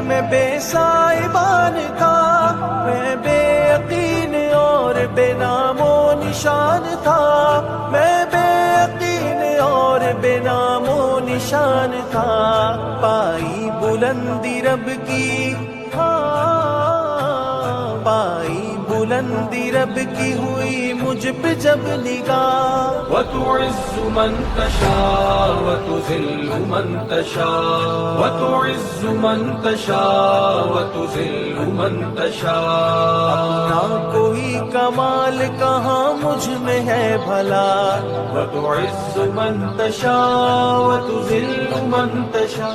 मैं बेसाइबान था, मैं बेयकीन और बेनामो निशान था, मैं बेयकीन और बेनामो निशान था। पाई बुलंदी रब की, पाई बुलंदी रब की हुई मुझ पे जब निगाह। वतुइज़्ज़ु मन तशा वतुज़िल्लु मन तशा, वतुइज़्ज़ु मन तशा वतुज़िल्लु मन तशा। अपना कोई कमाल कहाँ मुझ में है भला, वतुइज़्ज़ु मन तशा वतुज़िल्लु मन तशा।